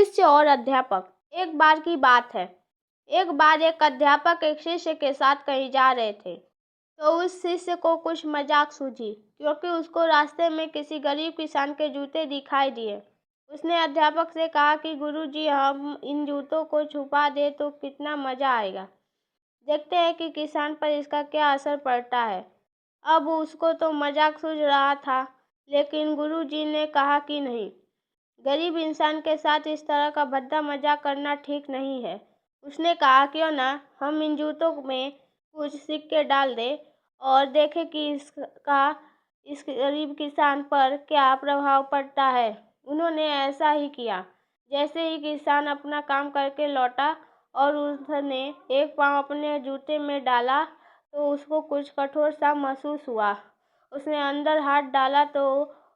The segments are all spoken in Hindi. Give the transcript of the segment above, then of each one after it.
शिष्य और अध्यापक। एक बार की बात है। एक बार एक अध्यापक एक शिष्य के साथ कहीं जा रहे थे, तो उस शिष्य को कुछ मजाक सूझी, क्योंकि उसको रास्ते में किसी गरीब किसान के जूते दिखाई दिए। उसने अध्यापक से कहा कि गुरुजी, हम इन जूतों को छुपा दे तो कितना मजा आएगा। देखते हैं कि किसान पर इसका क्या असर पड़ता है। अब उसको तो मजाक सूझ रहा था, लेकिन गुरुजी ने कहा कि नहीं, गरीब इंसान के साथ इस तरह का भद्दा मजाक करना ठीक नहीं है। उसने कहा, क्यों ना हम इन जूतों में कुछ सिक्के डाल दें और देखें कि इसका इस गरीब किसान पर क्या प्रभाव पड़ता है। उन्होंने ऐसा ही किया। जैसे ही किसान अपना काम करके लौटा और उसने एक पाँव अपने जूते में डाला, तो उसको कुछ कठोर सा महसूस हुआ। उसने अंदर हाथ डाला तो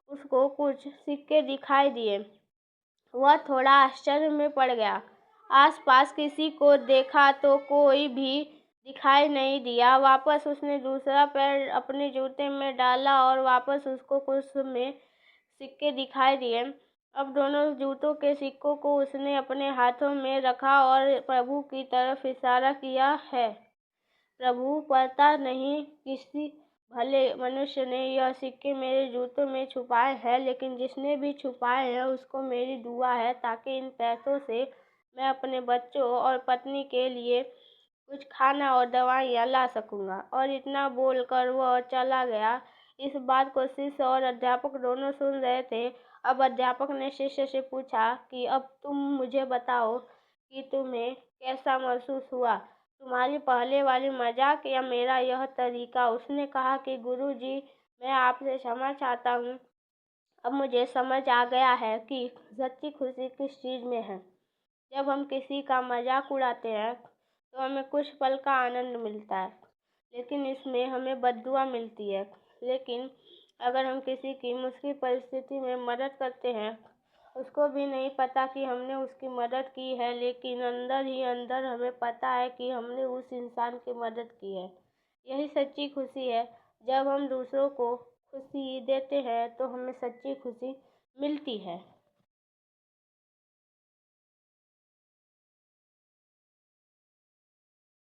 उसको कुछ सिक्के दिखाई दिए। वह थोड़ा आश्चर्य में पड़ गया। आसपास किसी को देखा तो कोई भी दिखाई नहीं दिया। वापस उसने दूसरा पैर अपने जूते में डाला और वापस उसको कुछ में सिक्के दिखाई दिए। अब दोनों जूतों के सिक्कों को उसने अपने हाथों में रखा और प्रभु की तरफ इशारा किया है। प्रभु, पता नहीं किसी भले मनुष्य ने यह सिक्के मेरे जूतों में छुपाए हैं, लेकिन जिसने भी छुपाए हैं उसको मेरी दुआ है, ताकि इन पैसों से मैं अपने बच्चों और पत्नी के लिए कुछ खाना और दवाइयाँ ला सकूँगा। और इतना बोलकर वह चला गया। इस बात को शिष्य और अध्यापक दोनों सुन रहे थे। अब अध्यापक ने शिष्य से पूछा कि अब तुम मुझे बताओ कि तुम्हें कैसा महसूस हुआ, तुम्हारी पहले वाली मजाक या मेरा यह तरीका। उसने कहा कि गुरुजी, मैं आपसे क्षमा चाहता हूँ। अब मुझे समझ आ गया है कि सच्ची खुशी किस चीज़ में है। जब हम किसी का मजाक उड़ाते हैं तो हमें कुछ पल का आनंद मिलता है, लेकिन इसमें हमें बद्दुआ मिलती है। लेकिन अगर हम किसी की मुश्किल परिस्थिति में मदद करते हैं, उसको भी नहीं पता कि हमने उसकी मदद की है, लेकिन अंदर ही अंदर हमें पता है कि हमने उस इंसान की मदद की है। यही सच्ची खुशी है। जब हम दूसरों को खुशी देते हैं तो हमें सच्ची खुशी मिलती है।